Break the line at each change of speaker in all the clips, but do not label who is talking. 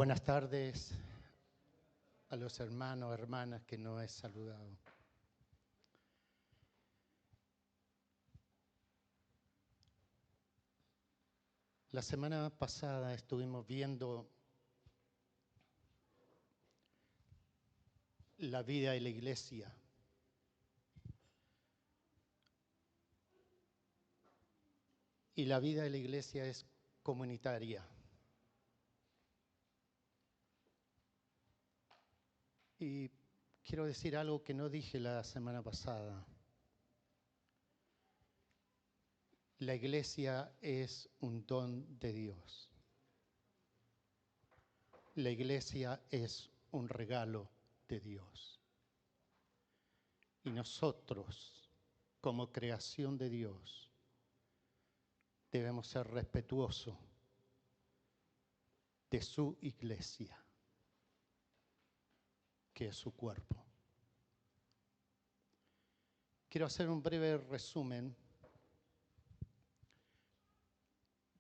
Buenas tardes a los hermanos, hermanas que no he saludado. La semana pasada estuvimos viendo la vida de la iglesia. Y la vida de la iglesia es comunitaria. Y quiero decir algo que no dije la semana pasada. La iglesia es un don de Dios. La iglesia es un regalo de Dios. Y nosotros, como creación de Dios, debemos ser respetuosos de su iglesia, que es su cuerpo. Quiero hacer un breve resumen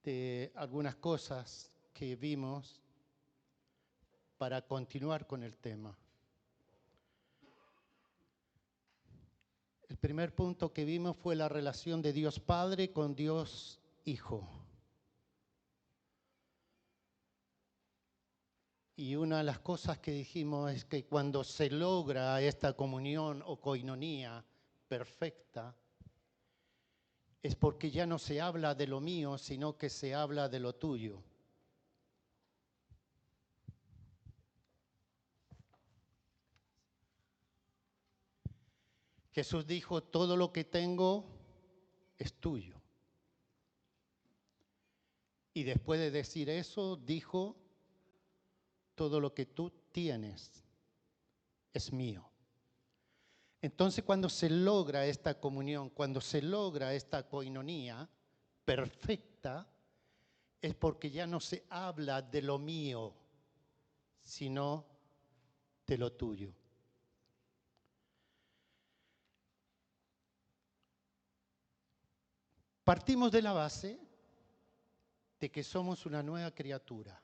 de algunas cosas que vimos para continuar con el tema. El primer punto que vimos fue la relación de Dios Padre con Dios Hijo. Y una de las cosas que dijimos es que cuando se logra esta comunión o coinonía perfecta, es porque ya no se habla de lo mío, sino que se habla de lo tuyo. Jesús dijo, todo lo que tengo es tuyo. Y después de decir eso, dijo, todo lo que tú tienes es mío. Entonces, cuando se logra esta comunión, cuando se logra esta coinonía perfecta, es porque ya no se habla de lo mío, sino de lo tuyo. Partimos de la base de que somos una nueva criatura.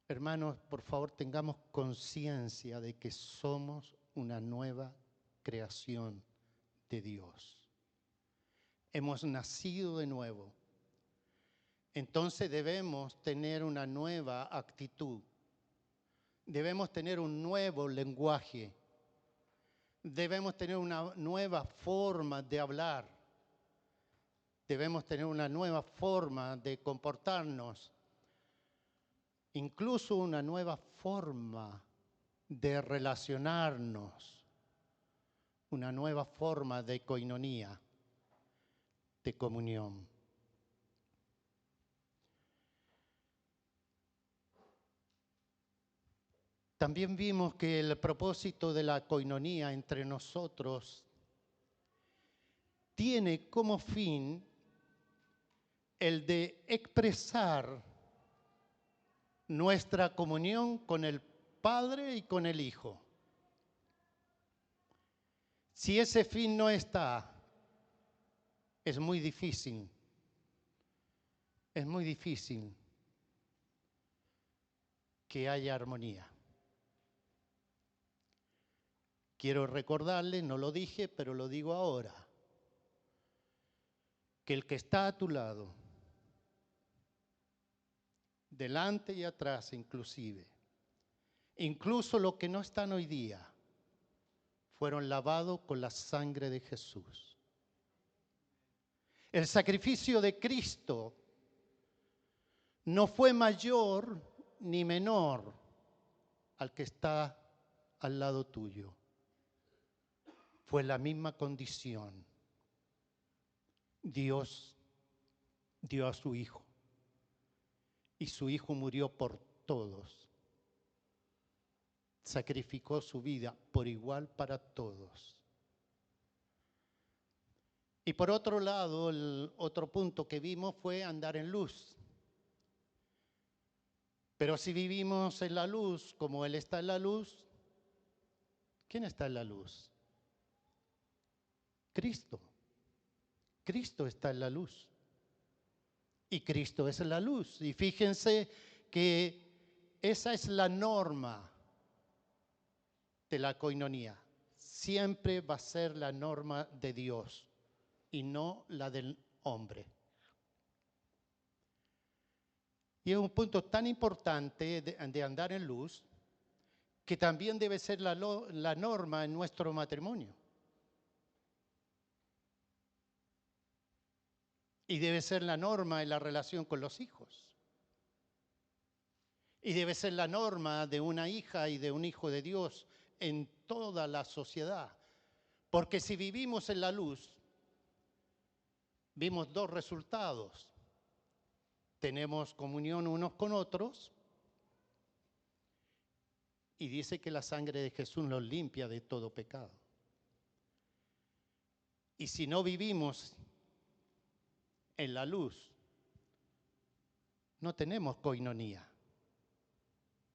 Hermanos, por favor, tengamos conciencia de que somos una nueva creación de Dios. Hemos nacido de nuevo. Entonces debemos tener una nueva actitud. Debemos tener un nuevo lenguaje. Debemos tener una nueva forma de hablar. Debemos tener una nueva forma de comportarnos. Incluso una nueva forma de relacionarnos. Una nueva forma de coinonía, de comunión. También vimos que el propósito de la coinonía entre nosotros tiene como fin el de expresar nuestra comunión con el Padre y con el Hijo. Si ese fin no está, es muy difícil que haya armonía. Quiero recordarle, no lo dije, pero lo digo ahora, que el que está a tu lado, delante y atrás inclusive, incluso los que no están hoy día, fueron lavados con la sangre de Jesús. El sacrificio de Cristo no fue mayor ni menor al que está al lado tuyo. Fue la misma condición. Dios dio a su Hijo y su Hijo murió por todos. Sacrificó su vida por igual para todos. Y por otro lado, el otro punto que vimos fue andar en luz. Pero si vivimos en la luz como Él está en la luz, ¿quién está en la luz? Cristo. Cristo está en la luz. Y Cristo es la luz. Y fíjense que esa es la norma de la coinonía. Siempre va a ser la norma de Dios y no la del hombre. Y es un punto tan importante de andar en luz que también debe ser la norma en nuestro matrimonio. Y debe ser la norma en la relación con los hijos. Y debe ser la norma de una hija y de un hijo de Dios en toda la sociedad. Porque si vivimos en la luz, vimos dos resultados. Tenemos comunión unos con otros y dice que la sangre de Jesús nos limpia de todo pecado. Y si no vivimos en la luz, no tenemos coinonía,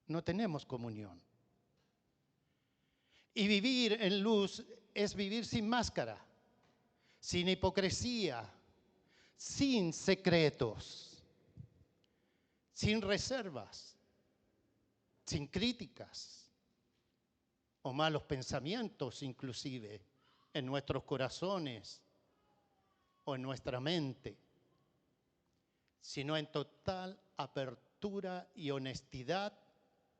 no tenemos comunión. Y vivir en luz es vivir sin máscara, sin hipocresía, sin secretos, sin reservas, sin críticas o malos pensamientos inclusive en nuestros corazones o en nuestra mente, sino en total apertura y honestidad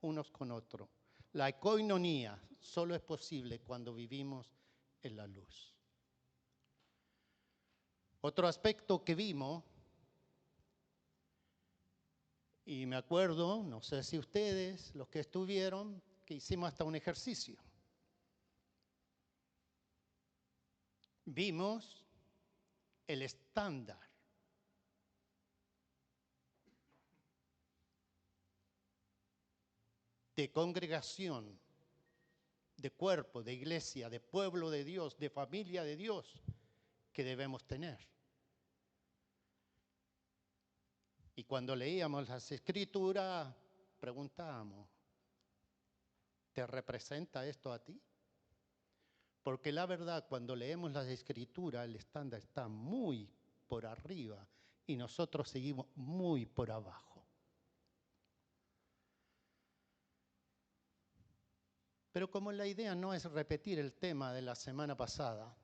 unos con otros. La coinonía solo es posible cuando vivimos en la luz. Otro aspecto que vimos, y me acuerdo, no sé si ustedes, los que estuvieron, que hicimos hasta un ejercicio. Vimos el estándar de congregación, de cuerpo, de iglesia, de pueblo de Dios, de familia de Dios que debemos tener. Y cuando leíamos las escrituras, preguntábamos, ¿te representa esto a ti? Porque la verdad, cuando leemos las escrituras, el estándar está muy por arriba y nosotros seguimos muy por abajo. Pero como la idea no es repetir el tema de la semana pasada,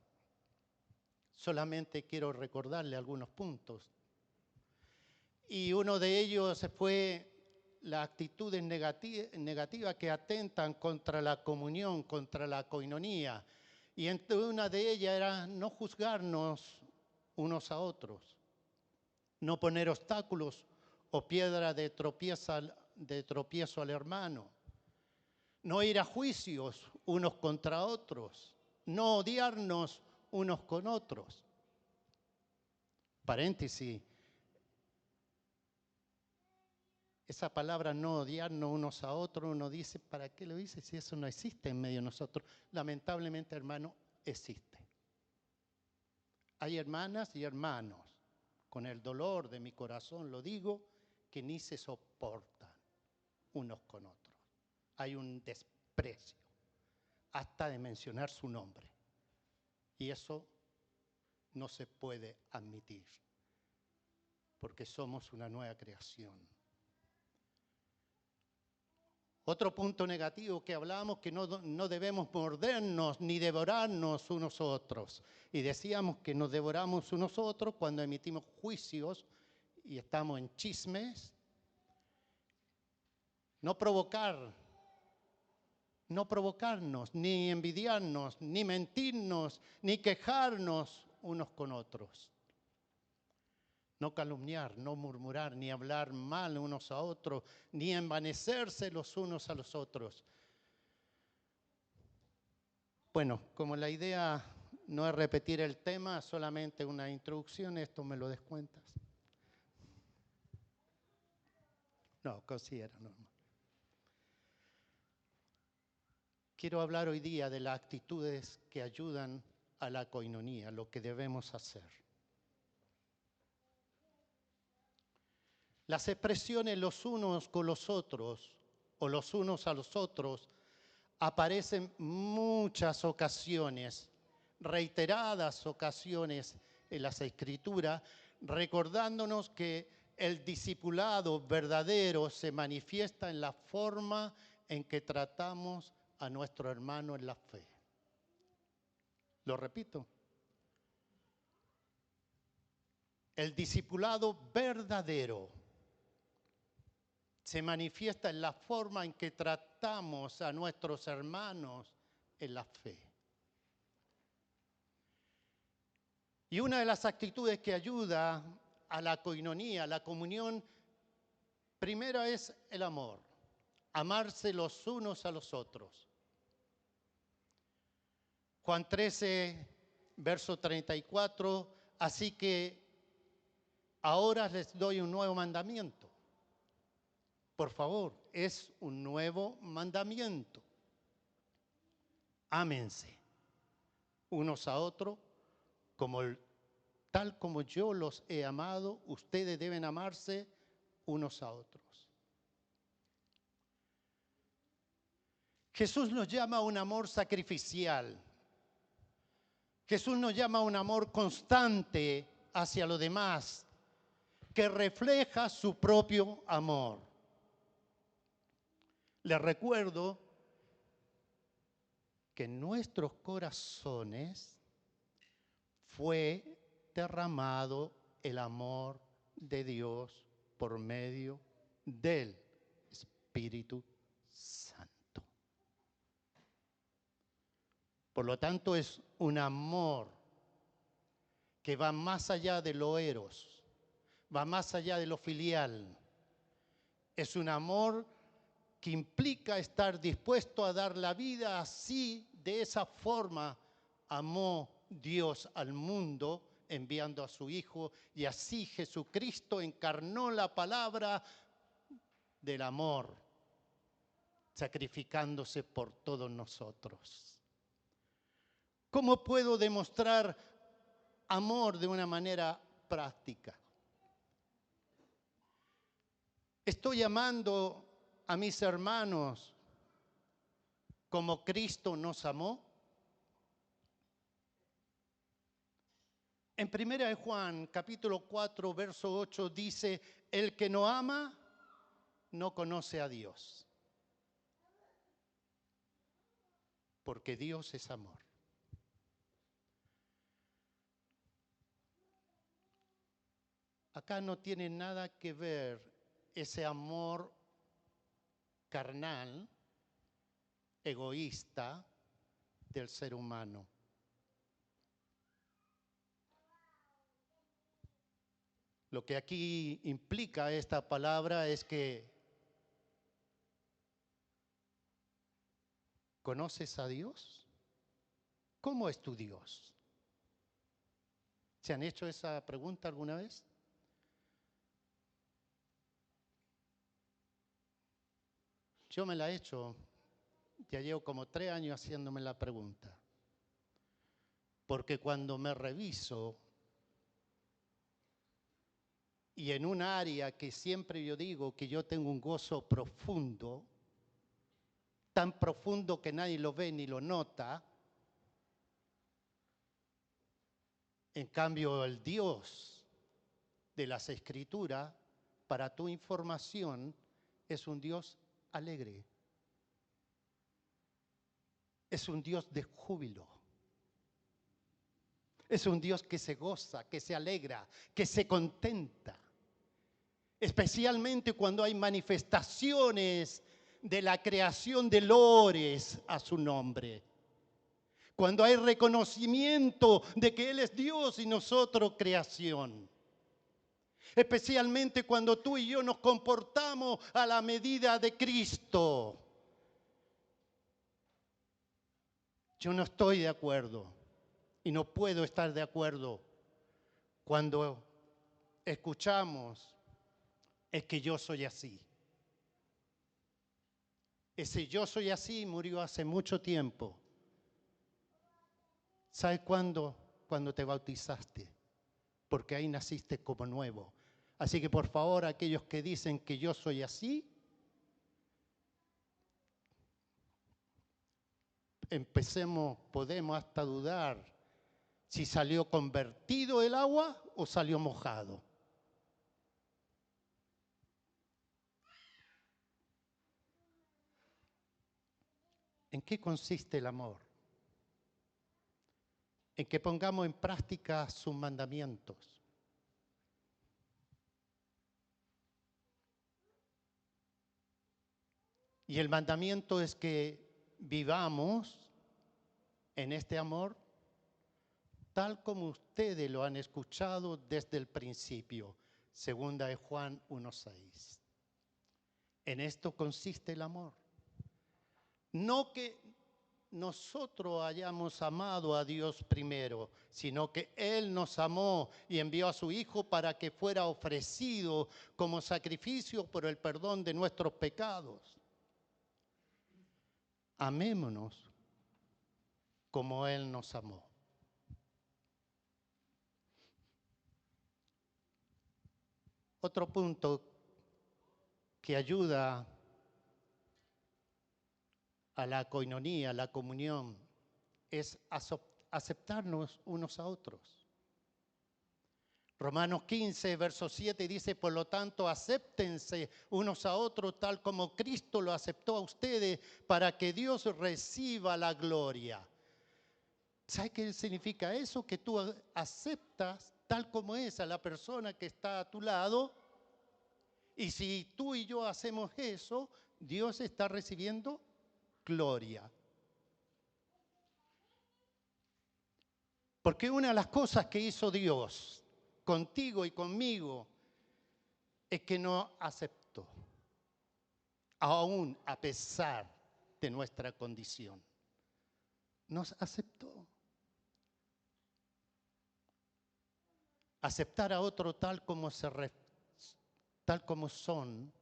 solamente quiero recordarle algunos puntos. Y uno de ellos fue las actitudes negativas que atentan contra la comunión, contra la coinonía. Y entre una de ellas era no juzgarnos unos a otros, no poner obstáculos o piedra de tropiezo al hermano, no ir a juicios unos contra otros, no odiarnos unos con otros. Paréntesis. Esa palabra no odiarnos unos a otros, uno dice, ¿para qué lo dice si eso no existe en medio de nosotros? Lamentablemente, hermano, existe. Hay hermanas y hermanos, con el dolor de mi corazón lo digo, que ni se soportan unos con otros. Hay un desprecio, hasta de mencionar su nombre. Y eso no se puede admitir, porque somos una nueva creación. Otro punto negativo que hablamos, que no debemos mordernos ni devorarnos unos a otros. Y decíamos que nos devoramos unos a otros cuando emitimos juicios y estamos en chismes. No provocarnos, ni envidiarnos, ni mentirnos, ni quejarnos unos con otros. No calumniar, no murmurar, ni hablar mal unos a otros, ni envanecerse los unos a los otros. Bueno, como la idea no es repetir el tema, solamente una introducción, esto me lo descuentas. No, considera normal. Quiero hablar hoy día de las actitudes que ayudan a la coinonía, lo que debemos hacer. Las expresiones los unos con los otros o los unos a los otros aparecen muchas ocasiones, reiteradas ocasiones en las Escrituras, recordándonos que el discipulado verdadero se manifiesta en la forma en que tratamos a nuestro hermano en la fe. Lo repito. El discipulado verdadero se manifiesta en la forma en que tratamos a nuestros hermanos en la fe. Y una de las actitudes que ayuda a la coinonía, a la comunión, primera es el amor. Amarse los unos a los otros. Juan 13, verso 34, así que ahora les doy un nuevo mandamiento. Por favor, es un nuevo mandamiento. Ámense unos a otros tal como yo los he amado, ustedes deben amarse unos a otros. Jesús nos llama a un amor sacrificial. Jesús nos llama a un amor constante hacia los demás, que refleja su propio amor. Les recuerdo que en nuestros corazones fue derramado el amor de Dios por medio del Espíritu Santo. Por lo tanto, es un amor que va más allá de lo eros, va más allá de lo filial. Es un amor que implica estar dispuesto a dar la vida así, de esa forma, amó Dios al mundo enviando a su Hijo, y así Jesucristo encarnó la palabra del amor, sacrificándose por todos nosotros. ¿Cómo puedo demostrar amor de una manera práctica? Estoy amando a mis hermanos como Cristo nos amó. En 1 de Juan, capítulo 4, verso 8, dice, el que no ama, no conoce a Dios. Porque Dios es amor. Acá no tiene nada que ver ese amor carnal, egoísta del ser humano. Lo que aquí implica esta palabra es que ¿conoces a Dios? ¿Cómo es tu Dios? ¿Se han hecho esa pregunta alguna vez? Yo me la he hecho, ya llevo como 3 años haciéndome la pregunta. Porque cuando me reviso, y en un área que siempre yo digo que yo tengo un gozo profundo, tan profundo que nadie lo ve ni lo nota, en cambio el Dios de las Escrituras, para tu información, es un Dios alegre. Es un Dios de júbilo. Es un Dios que se goza, que se alegra, que se contenta. Especialmente cuando hay manifestaciones de la creación de loores a su nombre. Cuando hay reconocimiento de que Él es Dios y nosotros creación. Especialmente cuando tú y yo nos comportamos a la medida de Cristo. Yo no estoy de acuerdo y no puedo estar de acuerdo cuando escuchamos es que yo soy así. Ese yo soy así murió hace mucho tiempo. ¿Sabes cuándo? Cuando te bautizaste, porque ahí naciste como nuevo. Así que por favor, aquellos que dicen que yo soy así, podemos hasta dudar si salió convertido el agua o salió mojado. ¿En qué consiste el amor? En que pongamos en práctica sus mandamientos. Y el mandamiento es que vivamos en este amor tal como ustedes lo han escuchado desde el principio. Segunda de Juan 1:6. En esto consiste el amor. No que nosotros hayamos amado a Dios primero, sino que Él nos amó y envió a su Hijo para que fuera ofrecido como sacrificio por el perdón de nuestros pecados. Amémonos como Él nos amó. Otro punto que ayuda a la coinonía, a la comunión, es aceptarnos unos a otros. Romanos 15, verso 7 dice, por lo tanto, acéptense unos a otros tal como Cristo lo aceptó a ustedes para que Dios reciba la gloria. ¿Sabes qué significa eso? Que tú aceptas tal como es a la persona que está a tu lado. Y si tú y yo hacemos eso, Dios está recibiendo gloria. Porque una de las cosas que hizo Dios contigo y conmigo es que nos aceptó, aún a pesar de nuestra condición. Nos aceptó. Aceptar a otro tal como son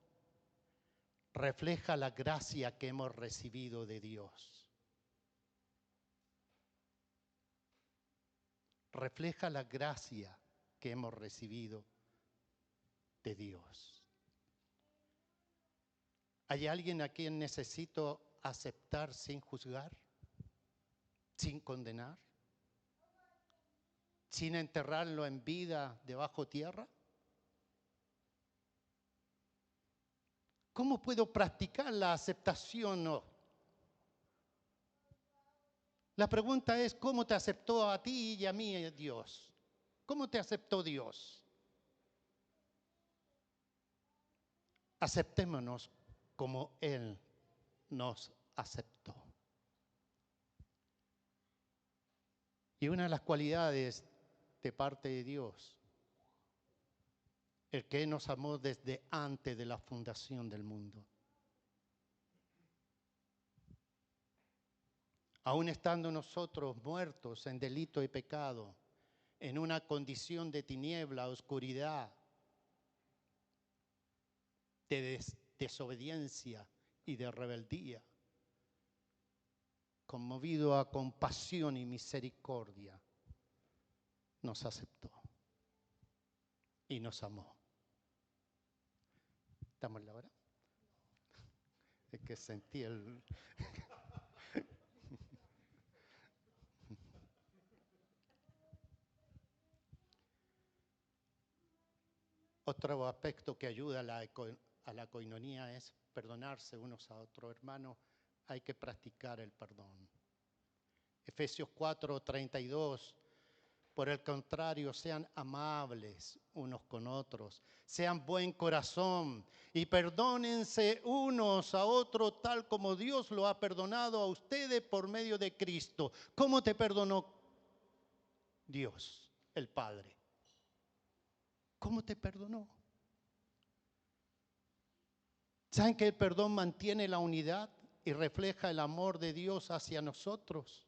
refleja la gracia que hemos recibido de Dios. Refleja la gracia que hemos recibido de Dios. ¿Hay alguien a quien necesito aceptar sin juzgar, sin condenar, sin enterrarlo en vida debajo tierra? ¿Cómo puedo practicar la aceptación? No. La pregunta es, ¿cómo te aceptó a ti y a mí Dios? ¿Cómo te aceptó Dios? Aceptémonos como Él nos aceptó. Y una de las cualidades de parte de Dios, el que nos amó desde antes de la fundación del mundo. Aún estando nosotros muertos en delito y pecado, en una condición de tiniebla, oscuridad, de desobediencia y de rebeldía, conmovido a compasión y misericordia, nos aceptó y nos amó. ¿Estamos en la hora? Es que sentí el... Otro aspecto que ayuda a la coinonía es perdonarse unos a otros. Hermanos, hay que practicar el perdón. Efesios 4:32. Por el contrario, sean amables unos con otros, sean buen corazón y perdónense unos a otros tal como Dios lo ha perdonado a ustedes por medio de Cristo. ¿Cómo te perdonó Dios, el Padre? ¿Cómo te perdonó? ¿Saben que el perdón mantiene la unidad y refleja el amor de Dios hacia nosotros?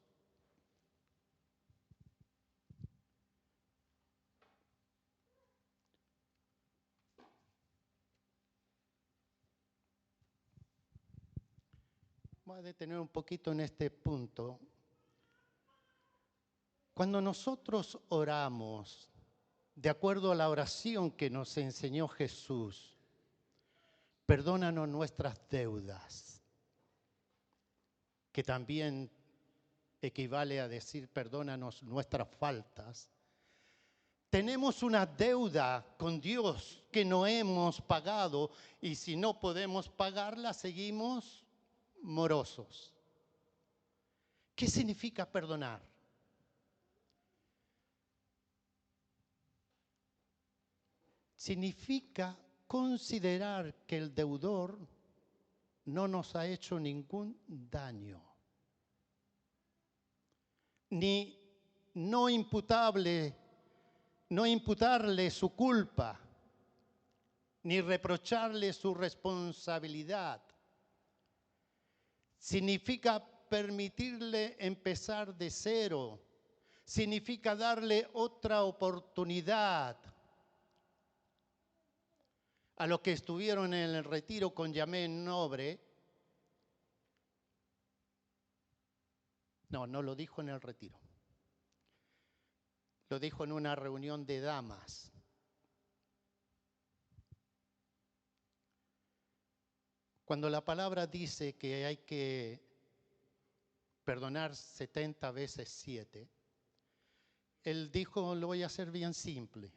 Voy a detener un poquito en este punto. Cuando nosotros oramos, de acuerdo a la oración que nos enseñó Jesús, perdónanos nuestras deudas, que también equivale a decir perdónanos nuestras faltas. Tenemos una deuda con Dios que no hemos pagado y si no podemos pagarla, seguimos morosos. ¿Qué significa perdonar? Significa considerar que el deudor no nos ha hecho ningún daño, ni no imputarle su culpa, ni reprocharle su responsabilidad. Significa permitirle empezar de cero. Significa darle otra oportunidad. A los que estuvieron en el retiro con Yamé Nobre, no lo dijo en el retiro, lo dijo en una reunión de damas. Cuando la palabra dice que hay que perdonar 70 veces 7, él dijo, lo voy a hacer bien simple.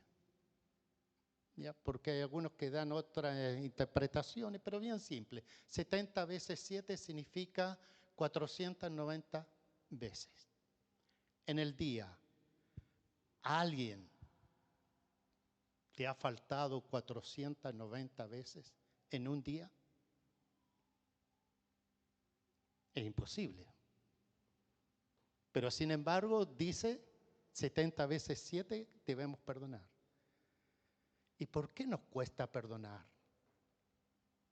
¿Ya? Porque hay algunos que dan otras interpretaciones, pero bien simple. 70 veces 7 significa 490 veces. En el día, ¿a alguien te ha faltado 490 veces en un día? Es imposible. Pero sin embargo, dice 70 veces 7 debemos perdonar. ¿Y por qué nos cuesta perdonar?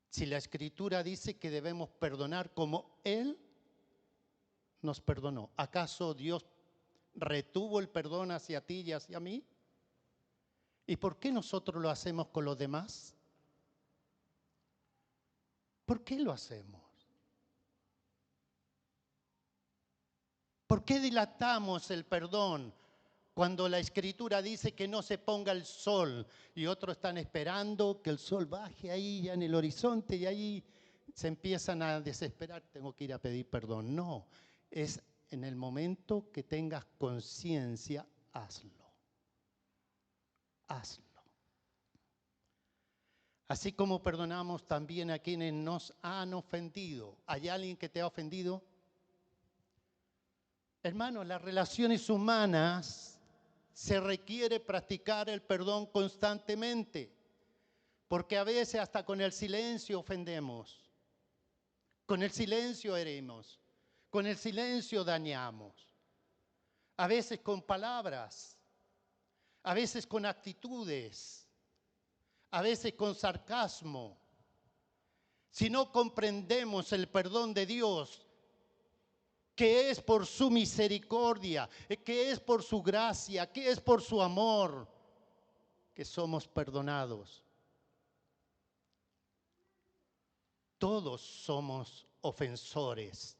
Si la Escritura dice que debemos perdonar como Él nos perdonó, ¿acaso Dios retuvo el perdón hacia ti y hacia mí? ¿Y por qué nosotros lo hacemos con los demás? ¿Por qué lo hacemos? ¿Por qué dilatamos el perdón cuando la Escritura dice que no se ponga el sol y otros están esperando que el sol baje ahí ya en el horizonte y ahí se empiezan a desesperar? Tengo que ir a pedir perdón. No, es en el momento que tengas conciencia, hazlo. Hazlo. Así como perdonamos también a quienes nos han ofendido. ¿Hay alguien que te ha ofendido? Hermanos, las relaciones humanas se requiere practicar el perdón constantemente, porque a veces hasta con el silencio ofendemos, con el silencio herimos, con el silencio dañamos, a veces con palabras, a veces con actitudes, a veces con sarcasmo. Si no comprendemos el perdón de Dios, que es por su misericordia, que es por su gracia, que es por su amor, que somos perdonados. Todos somos ofensores,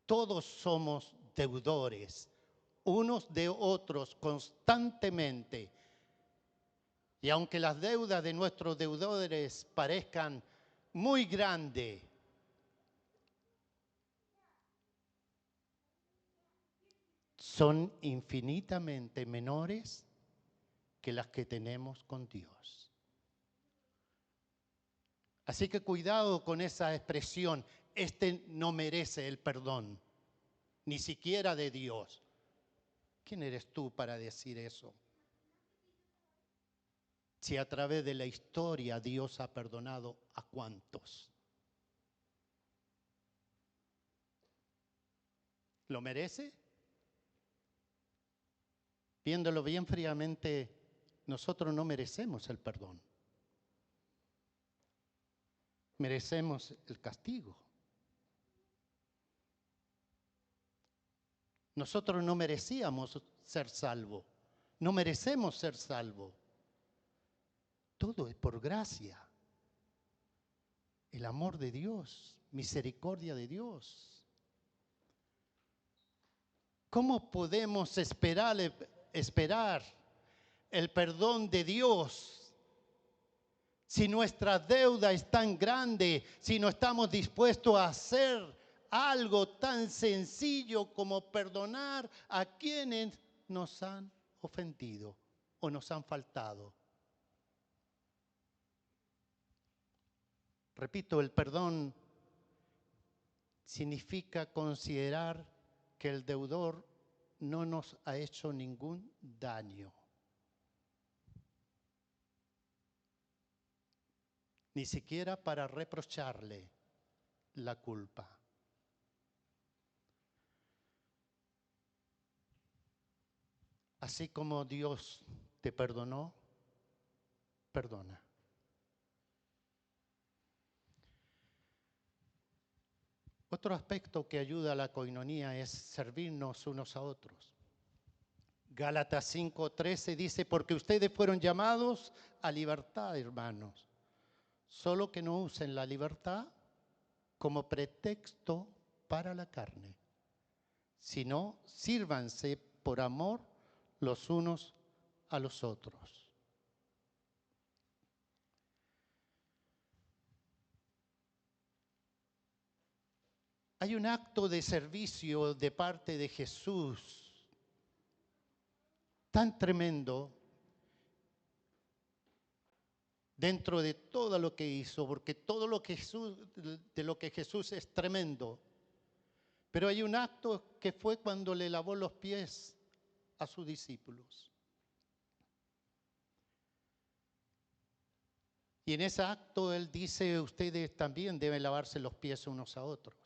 todos somos deudores, unos de otros constantemente. Y aunque las deudas de nuestros deudores parezcan muy grandes, son infinitamente menores que las que tenemos con Dios. Así que cuidado con esa expresión, este no merece el perdón, ni siquiera de Dios. ¿Quién eres tú para decir eso? Si a través de la historia Dios ha perdonado a cuántos. ¿Lo merece? Viéndolo bien fríamente, nosotros no merecemos el perdón. Merecemos el castigo. Nosotros no merecíamos ser salvos. No merecemos ser salvos. Todo es por gracia. El amor de Dios, misericordia de Dios. ¿Cómo podemos esperar el perdón de Dios si nuestra deuda es tan grande, si no estamos dispuestos a hacer algo tan sencillo como perdonar a quienes nos han ofendido o nos han faltado? Repito, el perdón significa considerar que el deudor no nos ha hecho ningún daño, ni siquiera para reprocharle la culpa. Así como Dios te perdonó, perdona. Otro aspecto que ayuda a la coinonía es servirnos unos a otros. Gálatas 5:13 dice, porque ustedes fueron llamados a libertad, hermanos. Solo que no usen la libertad como pretexto para la carne, sino sírvanse por amor los unos a los otros. Hay un acto de servicio de parte de Jesús tan tremendo dentro de todo lo que hizo, porque todo lo que de lo que Jesús es tremendo. Pero hay un acto que fue cuando le lavó los pies a sus discípulos. Y en ese acto Él dice, ustedes también deben lavarse los pies unos a otros.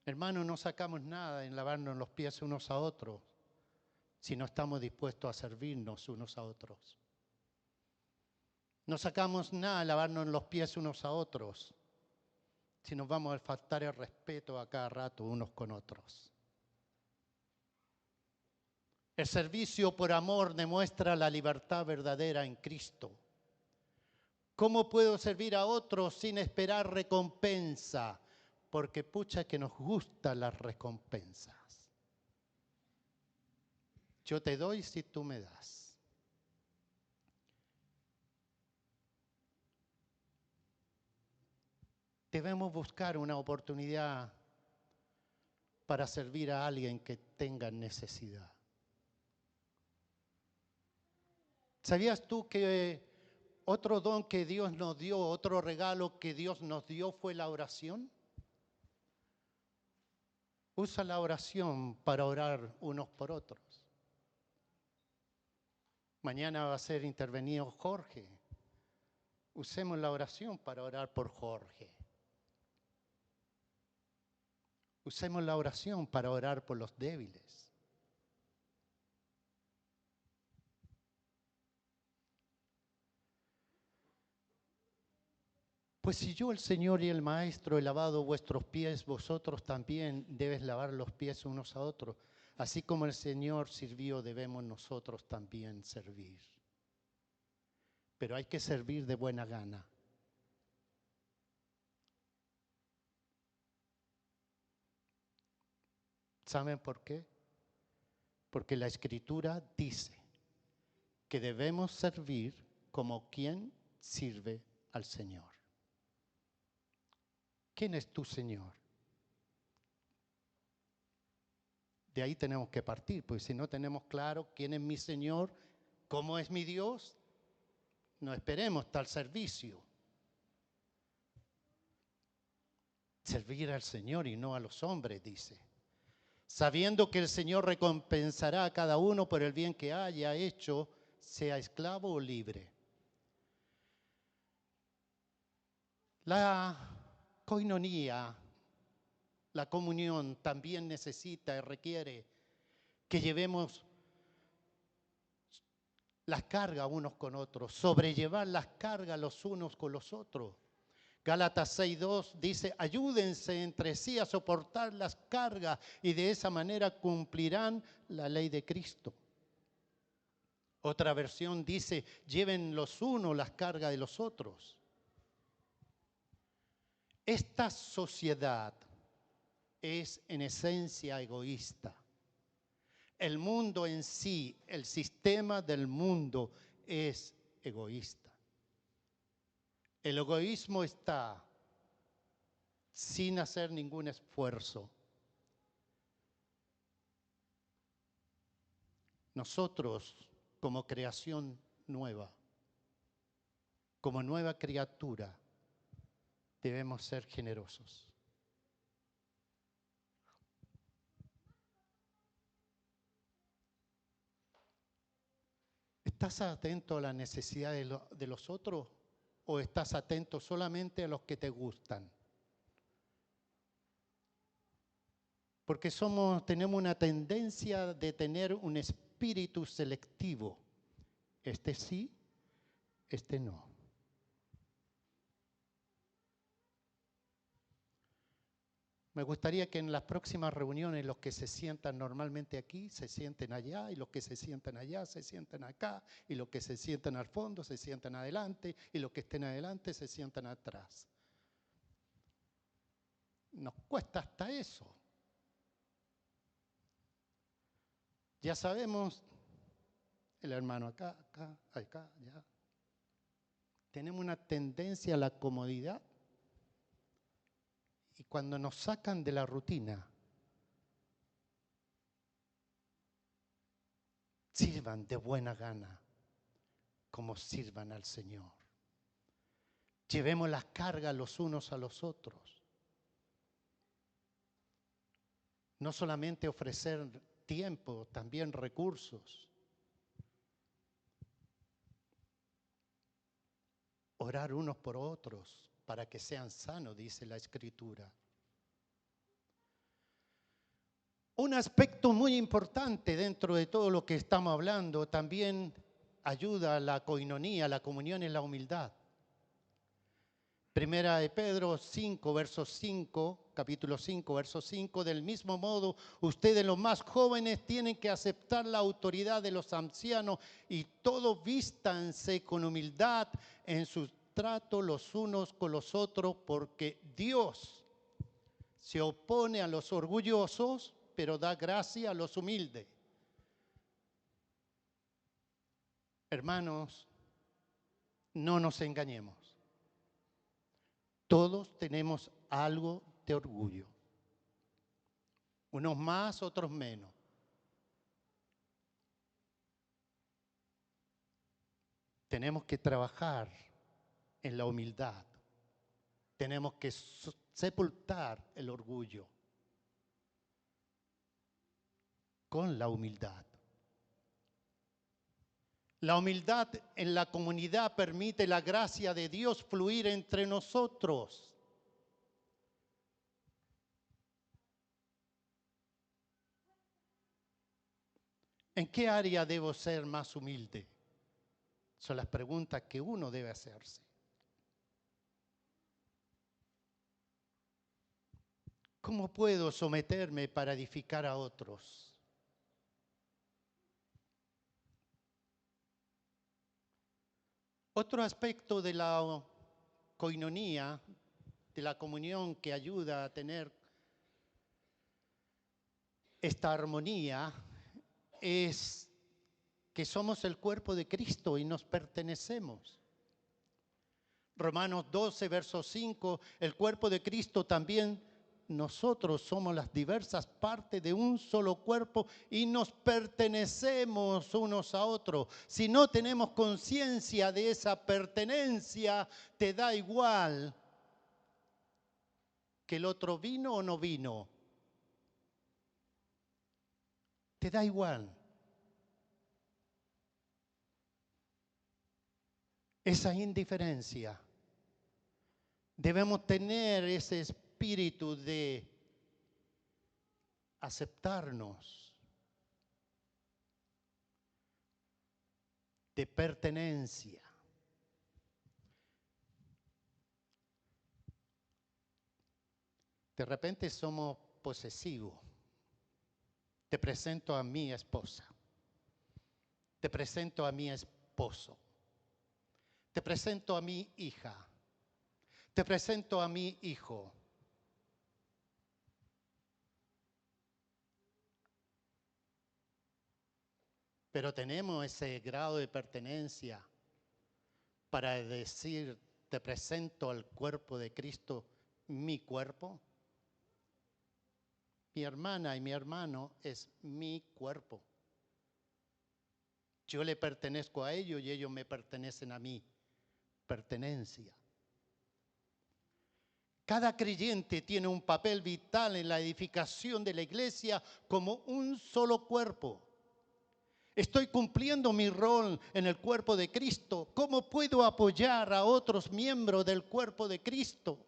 Hermanos, no sacamos nada en lavarnos los pies unos a otros si no estamos dispuestos a servirnos unos a otros. No sacamos nada en lavarnos los pies unos a otros si nos vamos a faltar el respeto a cada rato unos con otros. El servicio por amor demuestra la libertad verdadera en Cristo. ¿Cómo puedo servir a otros sin esperar recompensa? Porque pucha que nos gustan las recompensas. Yo te doy si tú me das. Debemos buscar una oportunidad para servir a alguien que tenga necesidad. ¿Sabías tú que otro don que Dios nos dio, otro regalo que Dios nos dio fue la oración? Usa la oración para orar unos por otros. Mañana va a ser intervenido Jorge. Usemos la oración para orar por Jorge. Usemos la oración para orar por los débiles. Pues si yo, el Señor y el Maestro, he lavado vuestros pies, vosotros también debes lavar los pies unos a otros. Así como el Señor sirvió, debemos nosotros también servir. Pero hay que servir de buena gana. ¿Saben por qué? Porque la Escritura dice que debemos servir como quien sirve al Señor. ¿Quién es tu Señor? De ahí tenemos que partir, porque si no tenemos claro quién es mi Señor, cómo es mi Dios, no esperemos tal servicio. Servir al Señor y no a los hombres, dice. Sabiendo que el Señor recompensará a cada uno por el bien que haya hecho, sea esclavo o libre. La coinonía, la comunión también necesita y requiere que llevemos las cargas unos con otros, sobrellevar las cargas los unos con los otros. Gálatas 6:2 dice, ayúdense entre sí a soportar las cargas y de esa manera cumplirán la ley de Cristo. Otra versión dice, lleven los unos las cargas de los otros. Esta sociedad es en esencia egoísta. El mundo en sí, el sistema del mundo es egoísta. El egoísmo está sin hacer ningún esfuerzo. Nosotros, como creación nueva, como nueva criatura, debemos ser generosos. ¿Estás atento a las necesidades de los otros o estás atento solamente a los que te gustan? Porque tenemos una tendencia de tener un espíritu selectivo. Este sí, este no. Me gustaría que en las próximas reuniones los que se sientan normalmente aquí se sienten allá, y los que se sientan allá se sientan acá, y los que se sientan al fondo se sientan adelante, y los que estén adelante se sientan atrás. Nos cuesta hasta eso. Ya sabemos, el hermano acá, acá, acá, allá. Tenemos una tendencia a la comodidad. Y cuando nos sacan de la rutina, sirvan de buena gana como sirvan al Señor. Llevemos las cargas los unos a los otros. No solamente ofrecer tiempo, también recursos. Orar unos por otros para que sean sanos, dice la Escritura. Un aspecto muy importante dentro de todo lo que estamos hablando también ayuda a la coinonía, la comunión en la humildad. Primera de Pedro 5, verso 5, capítulo 5, verso 5, del mismo modo, ustedes los más jóvenes tienen que aceptar la autoridad de los ancianos y todos vístanse con humildad en su trato los unos con los otros, porque Dios se opone a los orgullosos, pero da gracia a los humildes. Hermanos, no nos engañemos. Todos tenemos algo de orgullo. Unos más, otros menos. Tenemos que trabajar en la humildad. Tenemos que sepultar el orgullo con la humildad. La humildad en la comunidad permite la gracia de Dios fluir entre nosotros. ¿En qué área debo ser más humilde? Son las preguntas que uno debe hacerse. ¿Cómo puedo someterme para edificar a otros? Otro aspecto de la coinonía, de la comunión que ayuda a tener esta armonía, es que somos el cuerpo de Cristo y nos pertenecemos. Romanos 12, verso 5, el cuerpo de Cristo también, nosotros somos las diversas partes de un solo cuerpo y nos pertenecemos unos a otros. Si no tenemos conciencia de esa pertenencia, te da igual que el otro vino o no vino. Te da igual. Esa indiferencia. Debemos tener ese espíritu de aceptarnos, de pertenencia. De repente somos posesivos. Te presento a mi esposa. Te presento a mi esposo. Te presento a mi hija. Te presento a mi hijo. Pero tenemos ese grado de pertenencia para decir, te presento al cuerpo de Cristo, mi cuerpo. Mi hermana y mi hermano es mi cuerpo. Yo le pertenezco a ellos y ellos me pertenecen a mí. Pertenencia. Cada creyente tiene un papel vital en la edificación de la iglesia como un solo cuerpo. Estoy cumpliendo mi rol en el cuerpo de Cristo. ¿Cómo puedo apoyar a otros miembros del cuerpo de Cristo?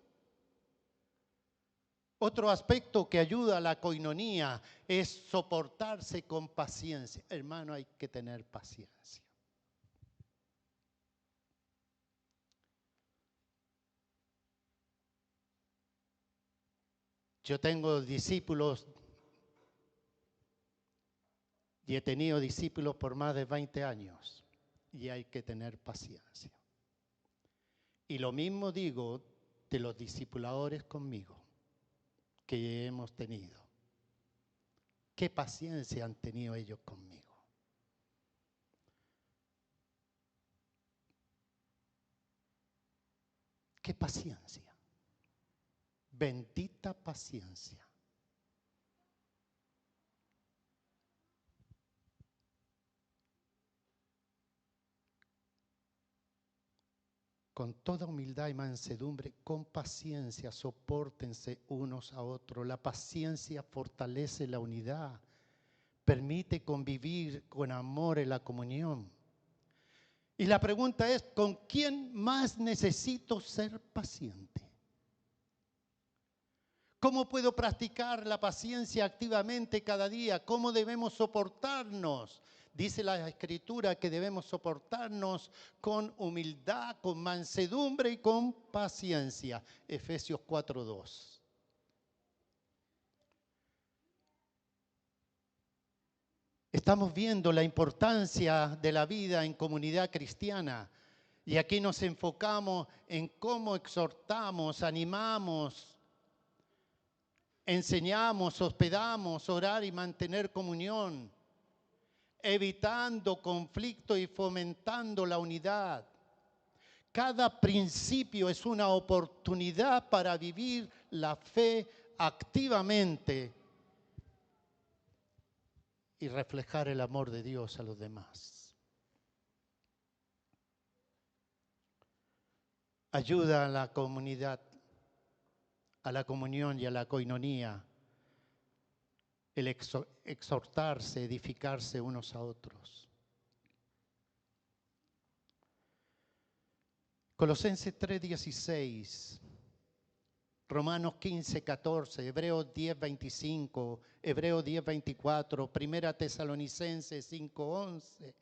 Otro aspecto que ayuda a la coinonía es soportarse con paciencia. Hermano, hay que tener paciencia. Yo tengo discípulos y he tenido discípulos por más de 20 años y hay que tener paciencia. Y lo mismo digo de los discipuladores conmigo que hemos tenido. ¿Qué paciencia han tenido ellos conmigo? ¿Qué paciencia? Bendita paciencia. Con toda humildad y mansedumbre, con paciencia, sopórtense unos a otros. La paciencia fortalece la unidad, permite convivir con amor en la comunión. Y la pregunta es, ¿con quién más necesito ser paciente? ¿Cómo puedo practicar la paciencia activamente cada día? ¿Cómo debemos soportarnos? Dice la Escritura que debemos soportarnos con humildad, con mansedumbre y con paciencia. Efesios 4:2. Estamos viendo la importancia de la vida en comunidad cristiana y aquí nos enfocamos en cómo exhortamos, animamos, enseñamos, hospedamos, orar y mantener comunión, evitando conflicto y fomentando la unidad. Cada principio es una oportunidad para vivir la fe activamente y reflejar el amor de Dios a los demás. Ayuda a la comunidad, a la comunión y a la coinonía, el exhortarse, edificarse unos a otros. Colosenses 3:16, Romanos 15:14, Hebreos 10:25, Hebreos 10:24, Primera Tesalonicenses 5:11,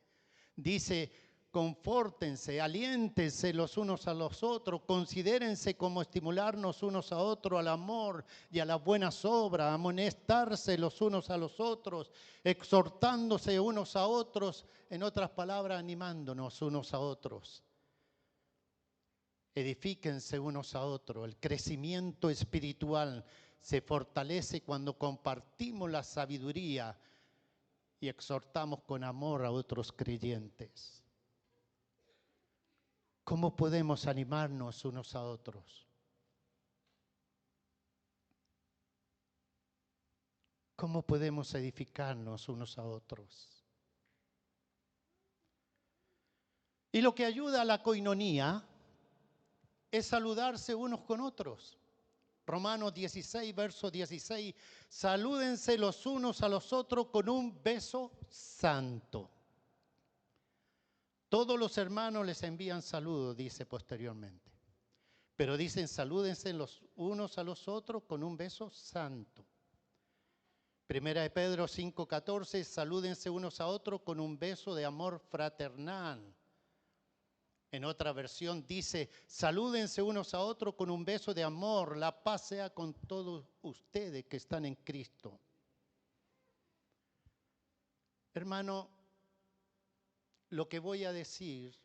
dice: confórtense, aliéntense los unos a los otros, considérense como estimularnos unos a otros al amor y a las buenas obras, amonestarse los unos a los otros, exhortándose unos a otros, en otras palabras, animándonos unos a otros. Edifíquense unos a otros. El crecimiento espiritual se fortalece cuando compartimos la sabiduría y exhortamos con amor a otros creyentes. ¿Cómo podemos animarnos unos a otros? ¿Cómo podemos edificarnos unos a otros? Y lo que ayuda a la coinonía es saludarse unos con otros. Romanos 16, verso 16, salúdense los unos a los otros con un beso santo. Todos los hermanos les envían saludos, dice posteriormente. Pero dicen, salúdense los unos a los otros con un beso santo. Primera de Pedro 5:14, salúdense unos a otros con un beso de amor fraternal. En otra versión dice, salúdense unos a otros con un beso de amor, la paz sea con todos ustedes que están en Cristo. Hermano, lo que voy a decir,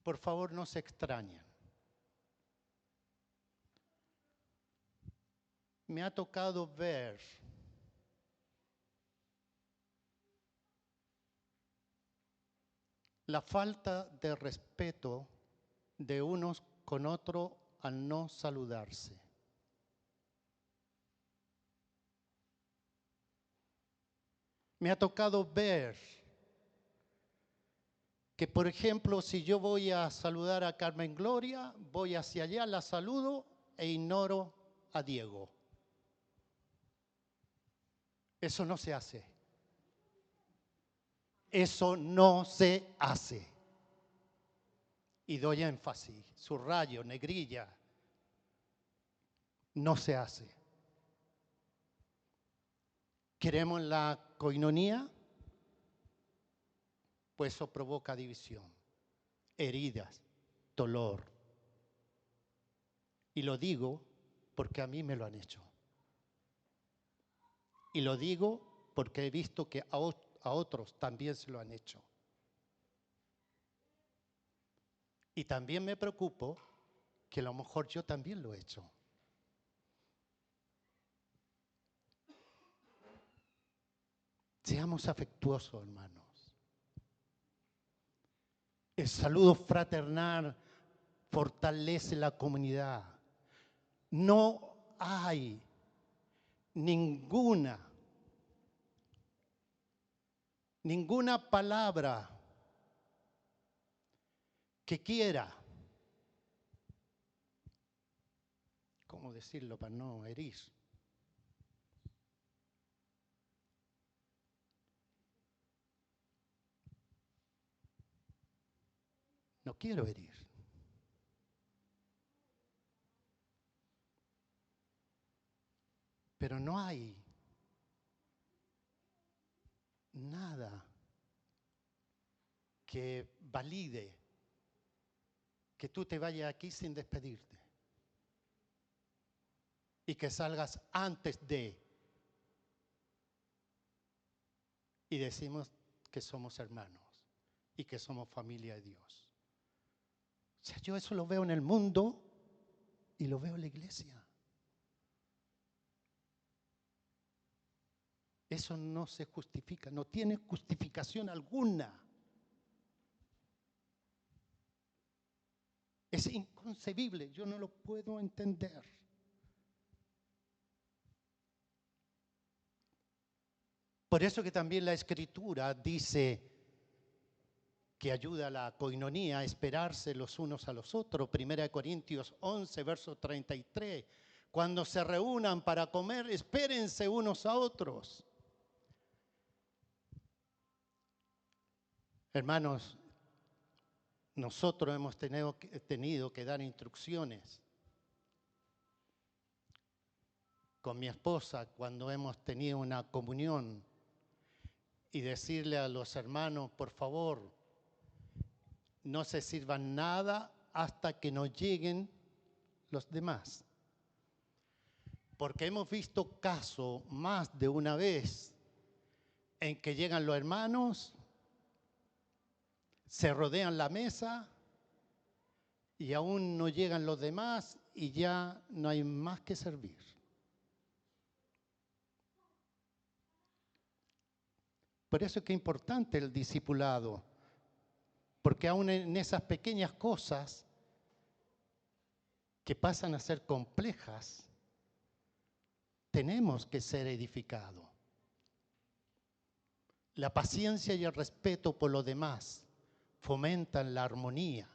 por favor no se extrañen. Me ha tocado ver la falta de respeto de unos con otros al no saludarse. Me ha tocado ver que, por ejemplo, si yo voy a saludar a Carmen Gloria, voy hacia allá, la saludo e ignoro a Diego. Eso no se hace. Eso no se hace. Y doy énfasis, subrayo, negrilla. No se hace. ¿Queremos la coinonía? Pues eso provoca división, heridas, dolor. Y lo digo porque a mí me lo han hecho. Y lo digo porque he visto que a otros también se lo han hecho. Y también me preocupo que a lo mejor yo también lo he hecho. Seamos afectuosos, hermanos. El saludo fraternal fortalece la comunidad. No hay ninguna palabra que quiera, ¿cómo decirlo para no herir? No quiero herir. Pero no hay nada que valide que tú te vayas aquí sin despedirte y que salgas antes de. Y decimos que somos hermanos y que somos familia de Dios. O sea, yo eso lo veo en el mundo y lo veo en la iglesia. Eso no se justifica, no tiene justificación alguna. Es inconcebible, yo no lo puedo entender. Por eso que también la Escritura dice que ayuda a la coinonía a esperarse los unos a los otros. 1 Corintios 11, verso 33. Cuando se reúnan para comer, espérense unos a otros. Hermanos, nosotros hemos tenido que dar instrucciones con mi esposa cuando hemos tenido una comunión y decirle a los hermanos, por favor, no se sirvan nada hasta que no lleguen los demás. Porque hemos visto casos más de una vez en que llegan los hermanos, se rodean la mesa y aún no llegan los demás y ya no hay más que servir. Por eso es que es importante el discipulado, porque aún en esas pequeñas cosas que pasan a ser complejas, tenemos que ser edificados. La paciencia y el respeto por los demás fomentan la armonía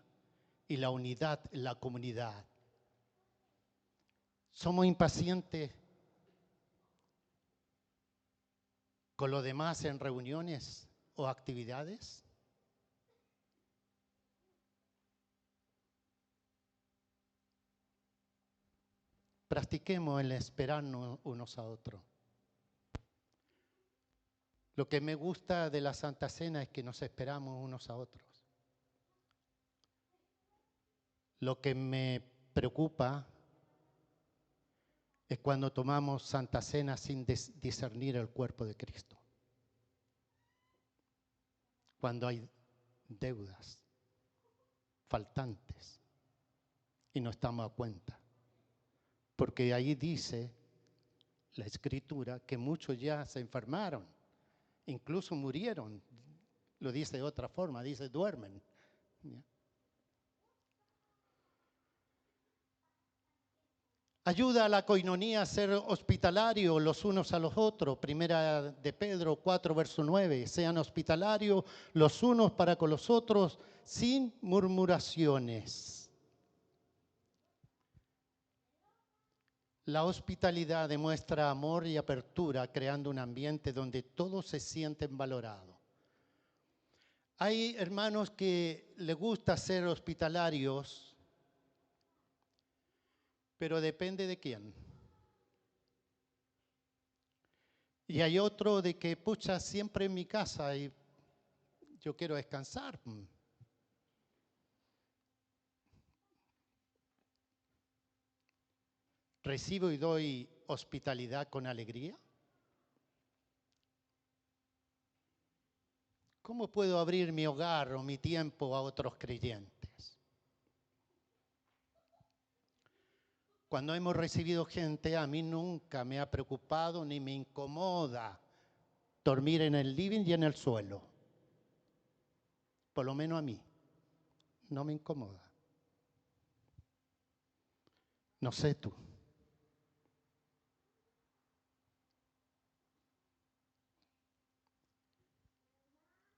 y la unidad en la comunidad. ¿Somos impacientes con los demás en reuniones o actividades? Practiquemos el esperarnos unos a otros. Lo que me gusta de la Santa Cena es que nos esperamos unos a otros. Lo que me preocupa es cuando tomamos Santa Cena sin discernir el cuerpo de Cristo. Cuando hay deudas, faltantes, y no estamos a cuenta. Porque ahí dice la Escritura que muchos ya se enfermaron, incluso murieron. Lo dice de otra forma, dice duermen. ¿Ya? Ayuda a la coinonía a ser hospitalario los unos a los otros. Primera de Pedro 4, verso 9. Sean hospitalarios los unos para con los otros sin murmuraciones. La hospitalidad demuestra amor y apertura, creando un ambiente donde todos se sienten valorados. Hay hermanos que les gusta ser hospitalarios, pero depende de quién. Y hay otro de que, pucha, siempre en mi casa y yo quiero descansar. ¿Recibo y doy hospitalidad con alegría? ¿Cómo puedo abrir mi hogar o mi tiempo a otros creyentes? Cuando hemos recibido gente, a mí nunca me ha preocupado ni me incomoda dormir en el living y en el suelo. Por lo menos a mí. No me incomoda. No sé tú.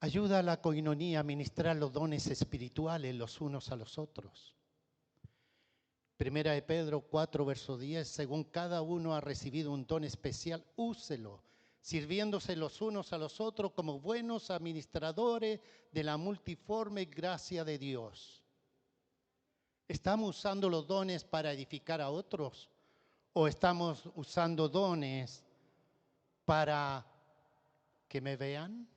Ayuda a la coinonía a ministrar los dones espirituales los unos a los otros. Primera de Pedro 4, verso 10, según cada uno ha recibido un don especial, úselo, sirviéndose los unos a los otros como buenos administradores de la multiforme gracia de Dios. ¿Estamos usando los dones para edificar a otros? ¿O estamos usando dones para que me vean?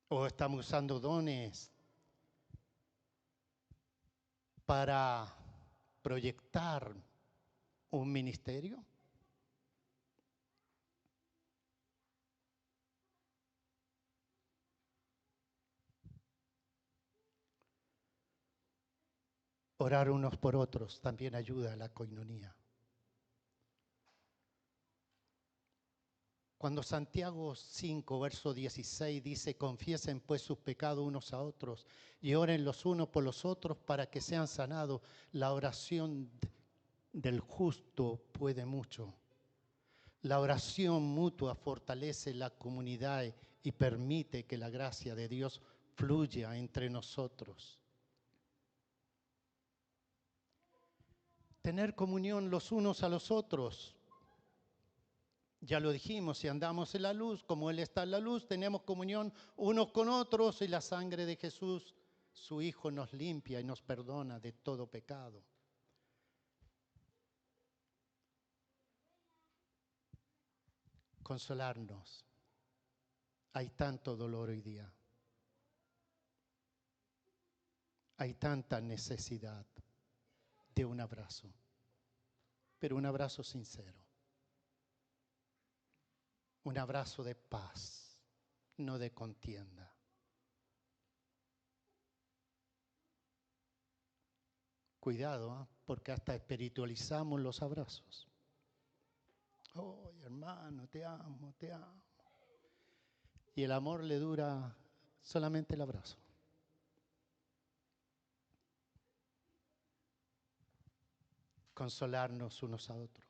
¿O estamos usando dones para proyectar un ministerio? Orar unos por otros también ayuda a la coinonía. Cuando Santiago 5, verso 16 dice, confiesen pues sus pecados unos a otros y oren los unos por los otros para que sean sanados. La oración del justo puede mucho. La oración mutua fortalece la comunidad y permite que la gracia de Dios fluya entre nosotros. Tener comunión los unos a los otros. Ya lo dijimos, si andamos en la luz, como Él está en la luz, tenemos comunión unos con otros y la sangre de Jesús, su Hijo, nos limpia y nos perdona de todo pecado. Consolarnos. Hay tanto dolor hoy día. Hay tanta necesidad de un abrazo, pero un abrazo sincero. Un abrazo de paz, no de contienda. Cuidado, ¿eh? Porque hasta espiritualizamos los abrazos. Oh, hermano, te amo, te amo. Y el amor le dura solamente el abrazo. Consolarnos unos a otros.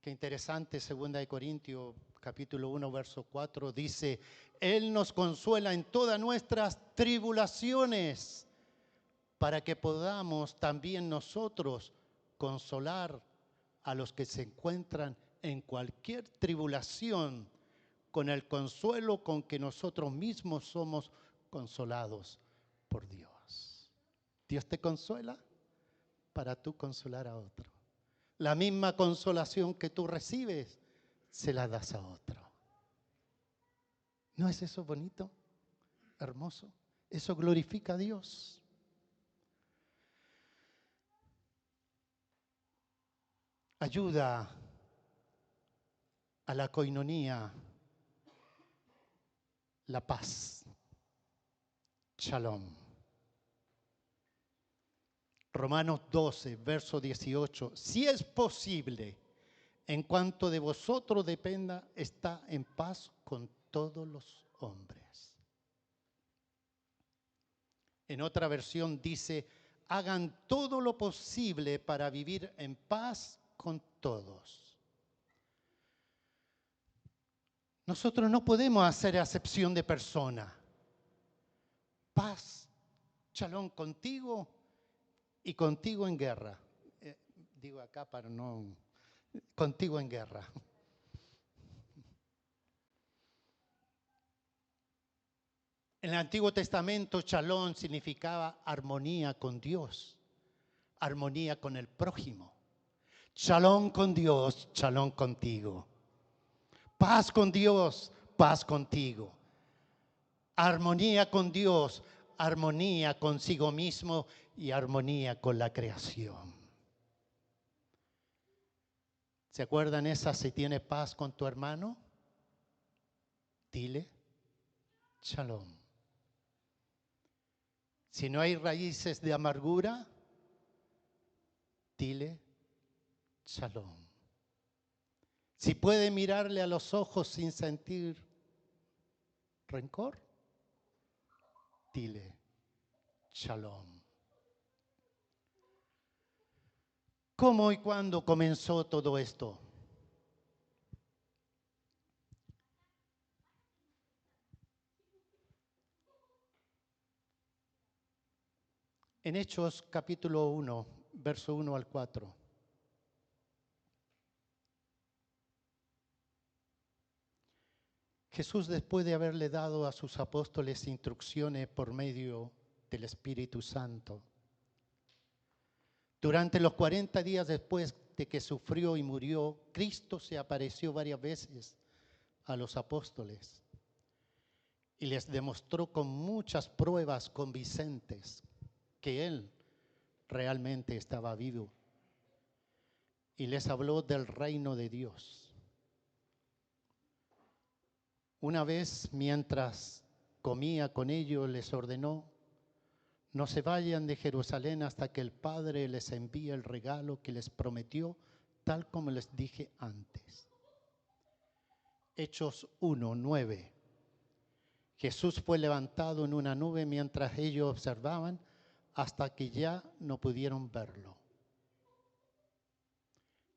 Qué interesante, 2 Corintios capítulo 1, verso 4, dice, Él nos consuela en todas nuestras tribulaciones, para que podamos también nosotros consolar a los que se encuentran en cualquier tribulación, con el consuelo con que nosotros mismos somos consolados por Dios. Dios te consuela para tú consolar a otro. La misma consolación que tú recibes, se la das a otro. ¿No es eso bonito? Hermoso. Eso glorifica a Dios. Ayuda a la coinonía, la paz. Shalom. Romanos 12, verso 18. Si es posible, en cuanto de vosotros dependa, está en paz con todos los hombres. En otra versión dice, hagan todo lo posible para vivir en paz con todos. Nosotros no podemos hacer acepción de persona. Paz, shalom contigo y contigo en guerra. digo acá para no, contigo en guerra. En el Antiguo Testamento, shalom significaba armonía con Dios, armonía con el prójimo. Shalom con Dios, shalom contigo. Paz con Dios, paz contigo. Armonía con Dios, armonía consigo mismo y armonía con la creación. ¿Se acuerdan esa? Si tienes paz con tu hermano, dile shalom. Si no hay raíces de amargura, dile shalom. Si puede mirarle a los ojos sin sentir rencor, dile shalom. ¿Cómo y cuándo comenzó todo esto? En Hechos capítulo 1, verso 1 al 4. Jesús, después de haberle dado a sus apóstoles instrucciones por medio del Espíritu Santo, durante los 40 días después de que sufrió y murió, Cristo se apareció varias veces a los apóstoles y les demostró con muchas pruebas convincentes que Él realmente estaba vivo y les habló del reino de Dios. Una vez, mientras comía con ellos, les ordenó: no se vayan de Jerusalén hasta que el Padre les envíe el regalo que les prometió, tal como les dije antes. Hechos 1:9. Jesús fue levantado en una nube mientras ellos observaban hasta que ya no pudieron verlo.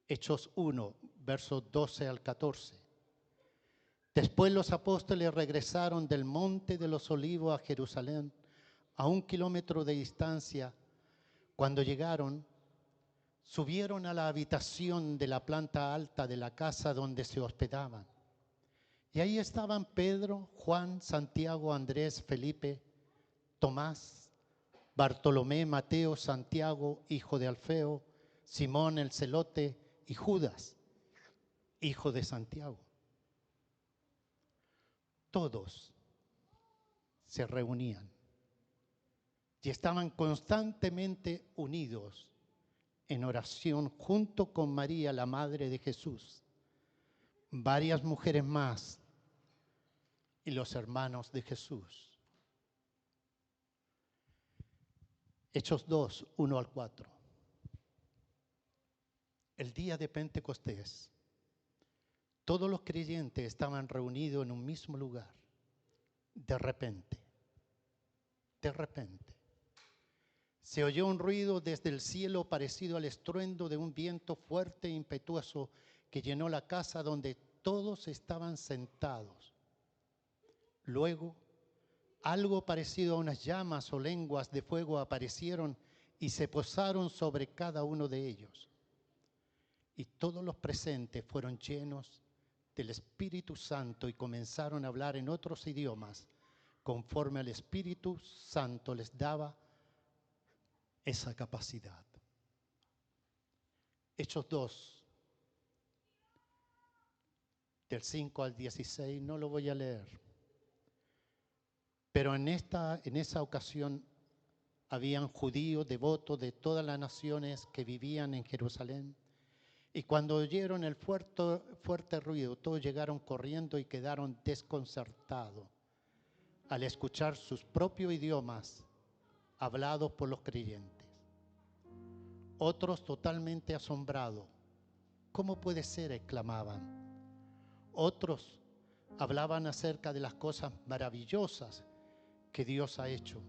Hechos 1, versos 12 al 14. Después los apóstoles regresaron del Monte de los Olivos a Jerusalén, a 1 kilómetro de distancia. Cuando llegaron, subieron a la habitación de la planta alta de la casa donde se hospedaban. Y ahí estaban Pedro, Juan, Santiago, Andrés, Felipe, Tomás, Bartolomé, Mateo, Santiago, hijo de Alfeo, Simón el celote y Judas, hijo de Santiago. Todos se reunían y estaban constantemente unidos en oración junto con María, la madre de Jesús, varias mujeres más y los hermanos de Jesús. Hechos 2, 1 al 4. El día de Pentecostés, todos los creyentes estaban reunidos en un mismo lugar. De repente, se oyó un ruido desde el cielo parecido al estruendo de un viento fuerte e impetuoso que llenó la casa donde todos estaban sentados. Luego, algo parecido a unas llamas o lenguas de fuego aparecieron y se posaron sobre cada uno de ellos. Y todos los presentes fueron llenos del Espíritu Santo y comenzaron a hablar en otros idiomas, conforme al Espíritu Santo les daba esa capacidad. Hechos 2, del 5 al 16, no lo voy a leer. Pero en esa ocasión habían judíos devotos de todas las naciones que vivían en Jerusalén. Y cuando oyeron el fuerte ruido, todos llegaron corriendo y quedaron desconcertados al escuchar sus propios idiomas hablados por los creyentes. Otros totalmente asombrados. ¿Cómo puede ser?, exclamaban. Otros hablaban acerca de las cosas maravillosas que Dios ha hecho.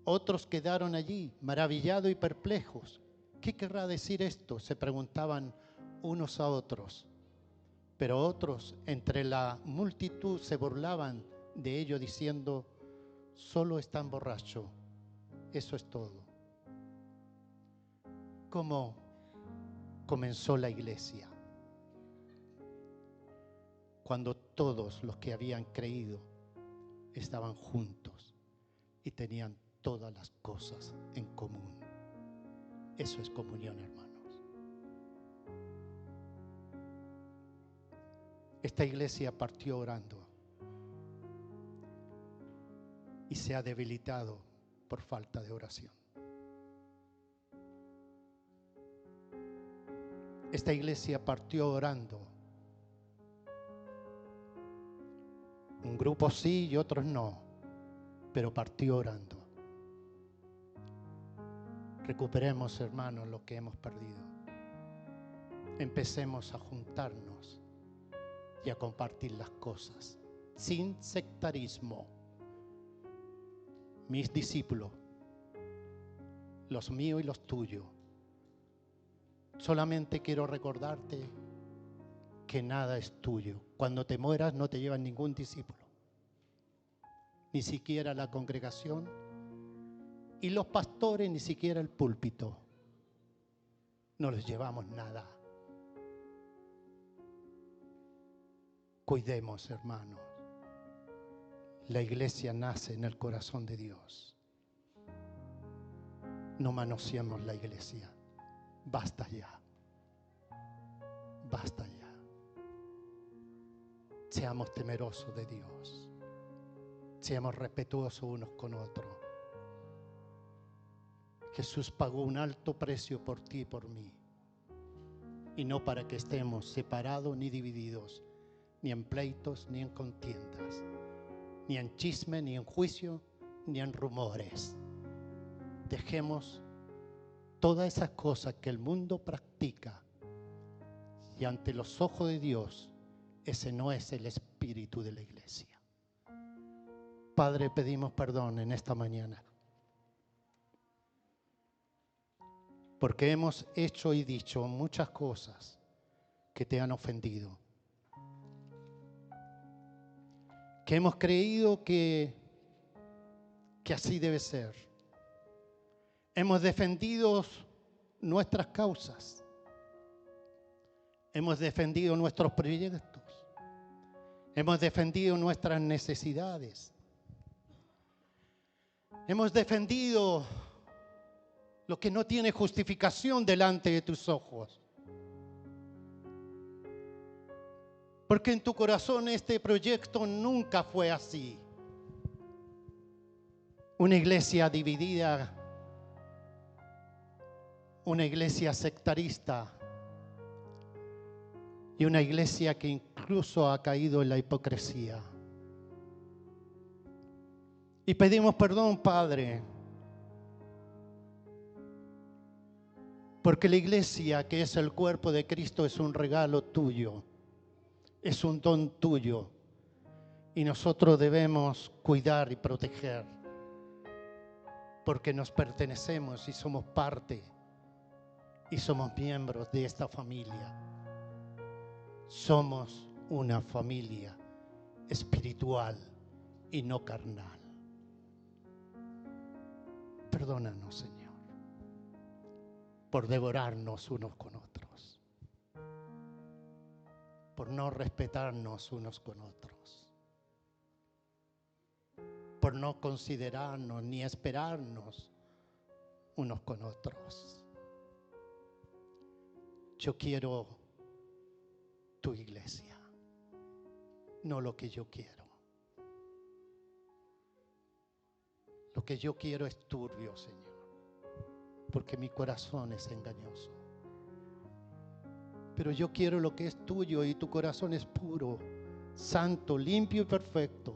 Otros quedaron allí maravillados y perplejos. ¿Qué querrá decir esto?, se preguntaban unos a otros. Pero otros entre la multitud se burlaban de ello diciendo: solo están borrachos, eso es todo. ¿Cómo comenzó la iglesia. Cuando todos los que habían creído estaban juntos y tenían todas las cosas en común. Eso es comunión, hermanos. Esta iglesia partió orando y se ha debilitado por falta de oración. Esta iglesia partió orando. Un grupo sí y otros no, pero partió orando. Recuperemos, hermanos, lo que hemos perdido. Empecemos a juntarnos y a compartir las cosas sin sectarismo. Mis discípulos, los míos y los tuyos. Solamente quiero recordarte que nada es tuyo. Cuando te mueras no te llevan ningún discípulo, ni siquiera la congregación, y los pastores ni siquiera el púlpito. No les llevamos nada. Cuidemos, hermanos. La iglesia nace en el corazón de Dios. No manoseemos la iglesia. Basta ya. Basta ya. Seamos temerosos de Dios. Seamos respetuosos unos con otros. Jesús pagó un alto precio por ti y por mí. Y no para que estemos separados ni divididos, ni en pleitos, ni en contiendas, ni en chisme, ni en juicio, ni en rumores. Dejemos todas esas cosas que el mundo practica, y ante los ojos de Dios, ese no es el espíritu de la iglesia. Padre, pedimos perdón en esta mañana, porque hemos hecho y dicho muchas cosas que te han ofendido, que hemos creído que así debe ser. Hemos defendido nuestras causas, hemos defendido nuestros proyectos, hemos defendido nuestras necesidades, hemos defendido lo que no tiene justificación delante de tus ojos. Porque en tu corazón este proyecto nunca fue así. Una iglesia dividida, una iglesia sectarista y una iglesia que incluso ha caído en la hipocresía. Y pedimos perdón, Padre, porque la iglesia, que es el cuerpo de Cristo, es un regalo tuyo, es un don tuyo, y nosotros debemos cuidar y proteger, porque nos pertenecemos y somos parte y somos miembros de esta familia. Somos una familia espiritual y no carnal. Perdónanos, Señor, por devorarnos unos con otros, por no respetarnos unos con otros, por no considerarnos ni esperarnos unos con otros. Yo quiero tu iglesia, no lo que yo quiero. Lo que yo quiero es turbio, Señor, porque mi corazón es engañoso. Pero yo quiero lo que es tuyo, y tu corazón es puro, santo, limpio y perfecto.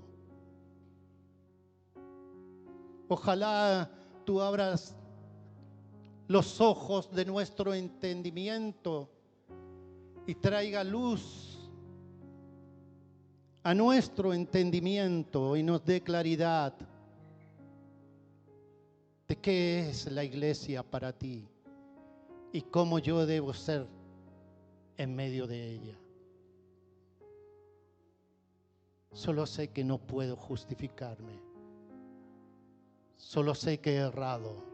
Ojalá tú abras los ojos de nuestro entendimiento y traiga luz a nuestro entendimiento y nos dé claridad de qué es la iglesia para ti y cómo yo debo ser en medio de ella. Solo sé que no puedo justificarme. Solo sé que he errado.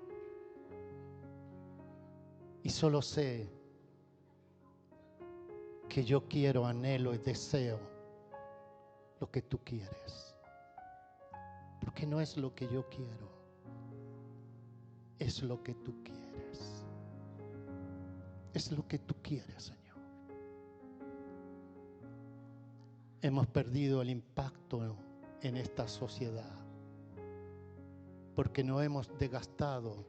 Y solo sé que yo quiero, anhelo y deseo lo que tú quieres. Porque no es lo que yo quiero, es lo que tú quieres. Es lo que tú quieres, Señor. Hemos perdido el impacto en esta sociedad porque nos hemos desgastado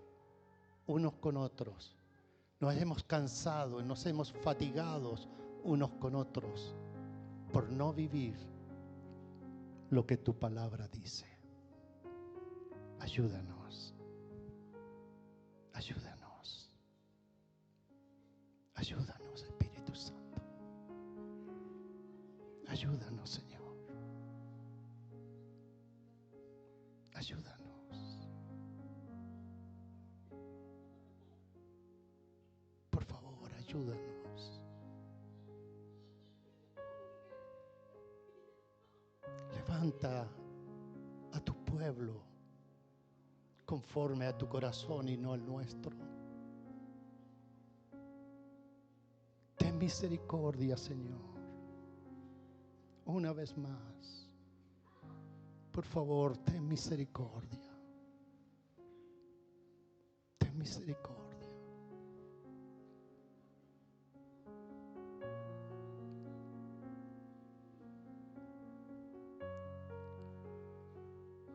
unos con otros. Nos hemos cansado, nos hemos fatigado unos con otros por no vivir lo que tu palabra dice. Ayúdanos. Ayúdanos. Ayúdanos, Espíritu Santo. Ayúdanos, Señor. Ayúdanos. Por favor, ayúdanos. Levanta a tu pueblo conforme a tu corazón y no al nuestro. Ten misericordia, Señor. Una vez más, por favor, ten misericordia. Ten misericordia.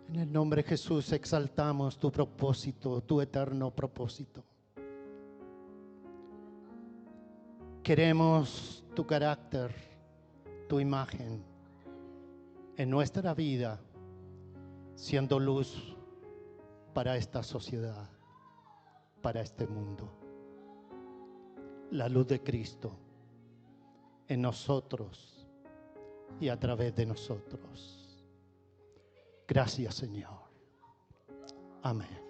En el nombre de Jesús exaltamos tu propósito, tu eterno propósito. Queremos tu carácter, tu imagen en nuestra vida, siendo luz para esta sociedad, para este mundo. La luz de Cristo en nosotros y a través de nosotros. Gracias, Señor. Amén.